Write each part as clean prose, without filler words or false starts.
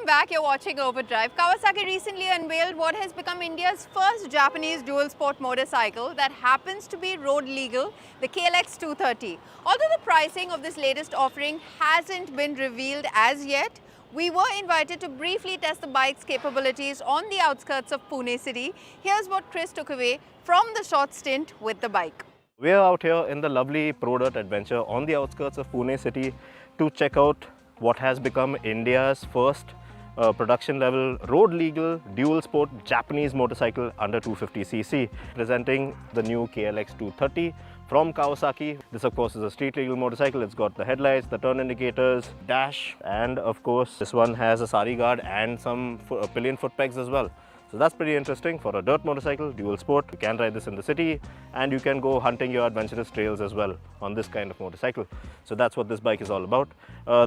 back, you're watching Overdrive. Kawasaki recently unveiled what has become India's first Japanese dual sport motorcycle that happens to be road legal, the KLX 230. Although the pricing of this latest offering hasn't been revealed as yet, we were invited to briefly test the bike's capabilities on the outskirts of Pune city. Here's what Chris took away from the short stint with the bike. We're out here in the lovely Pro Dirt adventure on the outskirts of Pune city to check out what has become India's first production level road legal dual sport Japanese motorcycle under 250cc, presenting the new KLX 230 from Kawasaki. This of course is a street legal motorcycle. It's got the headlights, the turn indicators, dash, and of course this one has a sari guard and some pillion foot pegs as well. So that's pretty interesting for a dirt motorcycle, dual sport. You can ride this in the city and you can go hunting your adventurous trails as well on this kind of motorcycle. So that's what this bike is all about.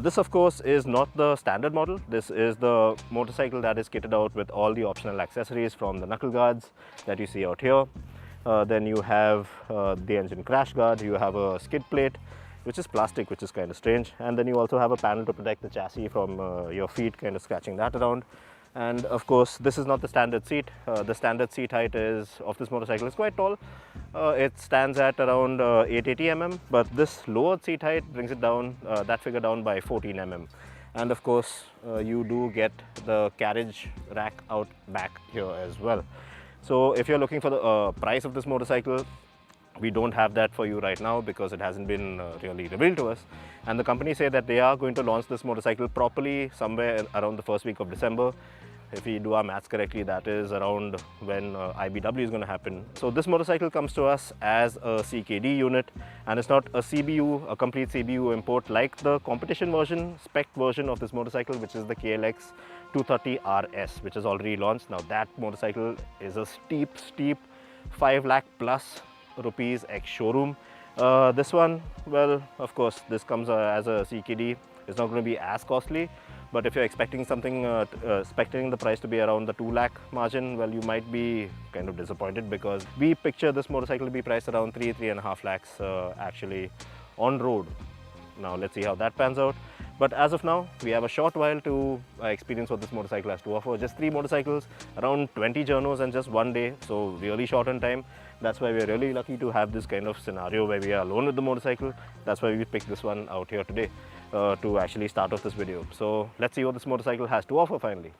This of course is not the standard model. This is the motorcycle that is kitted out with all the optional accessories, from the knuckle guards that you see out here. Then you have the engine crash guard, you have a skid plate which is plastic, which is kind of strange, and then you also have a panel to protect the chassis from your feet kind of scratching that around. And of course this is not the standard seat. The standard seat height of this motorcycle is quite tall. It stands at around 880 mm, but this lowered seat height brings it down, that figure down by 14 mm. And of course you do get the carriage rack out back here as well. So if you're looking for the price of this motorcycle, we don't have that for you right now because it hasn't been really revealed to us. And the company say that they are going to launch this motorcycle properly somewhere around the first week of December. If we do our maths correctly, that is around when IBW is going to happen. So this motorcycle comes to us as a CKD unit, and it's not a CBU, a complete CBU import like the competition version, spec version of this motorcycle, which is the KLX 230 RS, which is already launched. Now that motorcycle is a steep 5 lakh plus rupees ex showroom. This one, well, of course this comes as a CKD. It's not going to be as costly, but if you're expecting something, expecting the price to be around the 2 lakh margin, well, you might be kind of disappointed, because we picture this motorcycle to be priced around 3.5 lakhs actually on road. Now let's see how that pans out. But as of now, we have a short while to experience what this motorcycle has to offer. Just 3 motorcycles, around 20 journos, and just 1 day, so really short on time. That's why we're really lucky to have this kind of scenario where we are alone with the motorcycle. That's why we picked this one out here today to actually start off this video. So let's see what this motorcycle has to offer finally.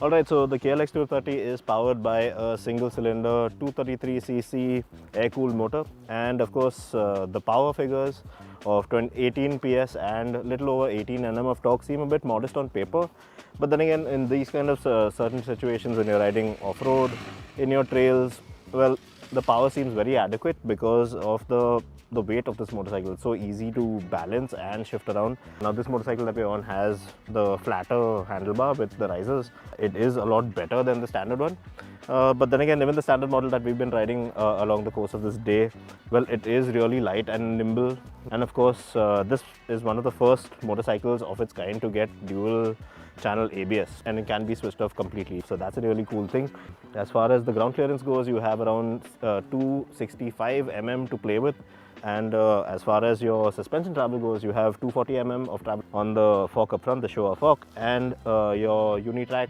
Alright, so the KLX 230 is powered by a single cylinder 233cc air-cooled motor, and of course the power figures of 18 PS and little over 18 Nm of torque seem a bit modest on paper. But then again, in these kind of certain situations when you're riding off-road, in your trails, well, the power seems very adequate because of the weight of this motorcycle. It's so easy to balance and shift around. Now this motorcycle that we're on has the flatter handlebar with the risers. It is a lot better than the standard one. But then again, even the standard model that we've been riding along the course of this day, well, it is really light and nimble. And of course, this is one of the first motorcycles of its kind to get dual channel ABS, and it can be switched off completely. So that's a really cool thing. As far as the ground clearance goes, you have around 265 mm to play with. And as far as your suspension travel goes, you have 240 mm of travel on the fork up front, the Showa fork, and your Unitrack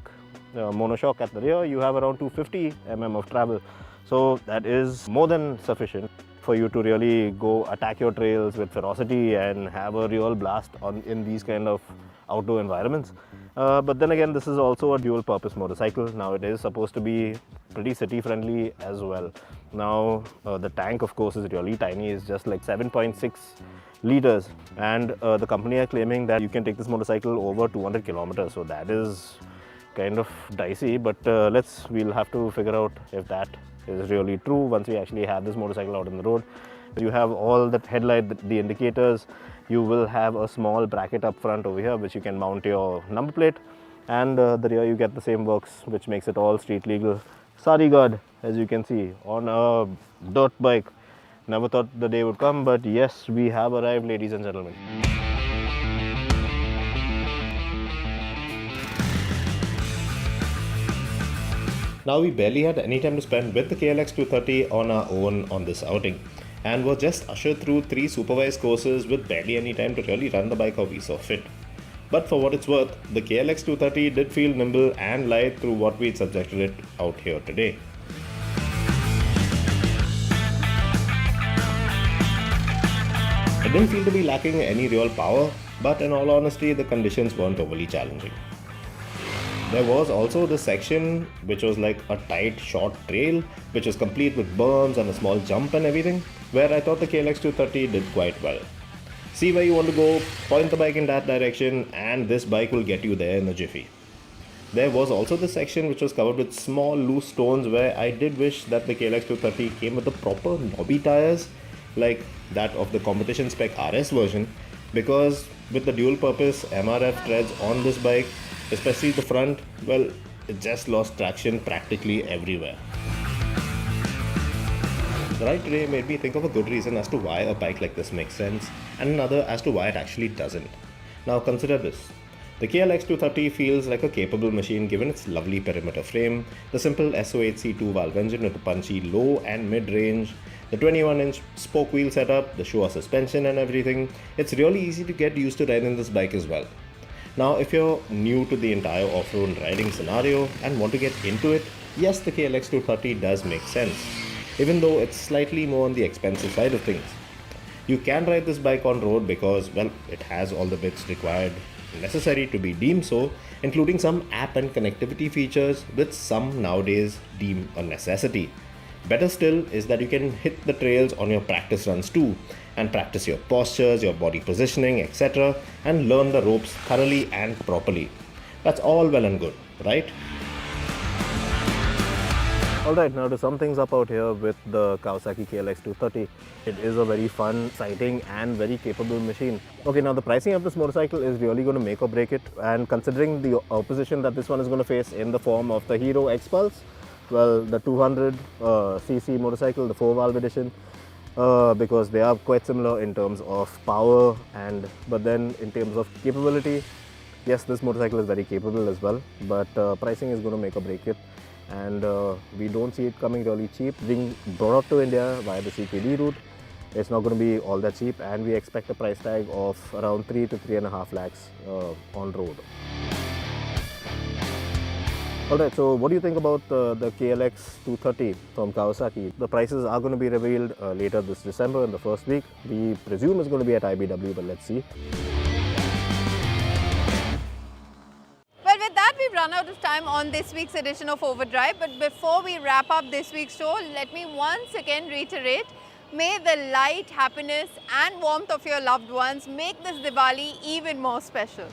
monoshock at the rear, you have around 250 mm of travel. So that is more than sufficient for you to really go attack your trails with ferocity and have a real blast in these kind of outdoor environments. But then again, this is also a dual purpose motorcycle. Now it is supposed to be pretty city friendly as well. Now the tank of course is really tiny. It's just like 7.6 liters, and the company are claiming that you can take this motorcycle over 200 kilometers. So that is kind of dicey, but we'll have to figure out if that is really true once we actually have this motorcycle out on the road. You have all the headlight, the indicators. You will have a small bracket up front over here which you can mount your number plate, and the rear you get the same works, which makes it all street legal. Sari guard as you can see, on a dirt bike. Never thought the day would come, but yes, we have arrived, ladies and gentlemen. Now, we barely had any time to spend with the KLX 230 on our own on this outing, and were just ushered through 3 supervised courses with barely any time to really run the bike how we saw fit. But for what it's worth, the KLX 230 did feel nimble and light through what we'd subjected it out here today. It didn't feel to be lacking any real power, but in all honesty, the conditions weren't overly challenging. There was also this section which was like a tight, short trail, which was complete with berms and a small jump and everything, where I thought the KLX 230 did quite well. See where you want to go, point the bike in that direction, and this bike will get you there in a jiffy. There was also this section which was covered with small loose stones, where I did wish that the KLX 230 came with the proper knobby tires like that of the competition spec RS version, because with the dual purpose MRF treads on this bike, especially the front, well, it just lost traction practically everywhere. The ride today made me think of a good reason as to why a bike like this makes sense, and another as to why it actually doesn't. Now consider this. The KLX 230 feels like a capable machine given its lovely perimeter frame, the simple SO8C2 valve engine with a punchy low and mid-range, the 21-inch spoke wheel setup, the Showa suspension and everything. It's really easy to get used to riding this bike as well. Now, if you're new to the entire off-road riding scenario and want to get into it, yes, the KLX 230 does make sense, even though it's slightly more on the expensive side of things. You can ride this bike on road because, well, it has all the bits required, necessary to be deemed so, including some app and connectivity features which some nowadays deem a necessity. Better still is that you can hit the trails on your practice runs too, and practice your postures, your body positioning, etc., and learn the ropes thoroughly and properly. That's all well and good, right? Alright, now to sum things up out here with the Kawasaki KLX 230, it is a very fun, exciting and very capable machine. Okay, now the pricing of this motorcycle is really going to make or break it, and considering the opposition that this one is going to face in the form of the Hero X-Pulse, well, the 200cc motorcycle, the 4-valve edition, because they are quite similar in terms of power, but then in terms of capability, yes, this motorcycle is very capable as well, but pricing is going to make or break it, and we don't see it coming really cheap. Being brought up to India via the CKD route, it's not going to be all that cheap, and we expect a price tag of around 3 to 3.5 lakhs on road. Alright, so what do you think about the KLX 230 from Kawasaki? The prices are going to be revealed later this December in the first week. We presume it's going to be at IBW, but let's see. Well, with that, we've run out of time on this week's edition of Overdrive. But before we wrap up this week's show, let me once again reiterate, may the light, happiness and warmth of your loved ones make this Diwali even more special.